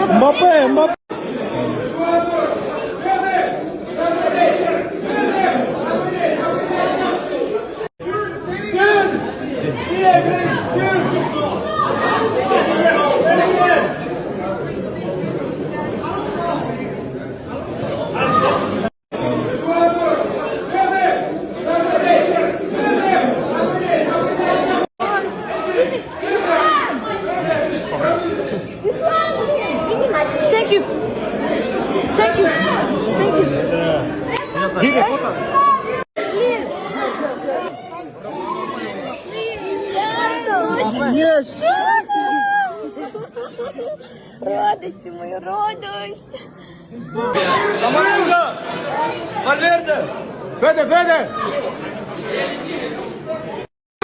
Мбаппе, Мбаппе. Thank you. Thank you. Thank you. Please. Yes. Радость ты моя, радость. Valverde! Fede, Fede!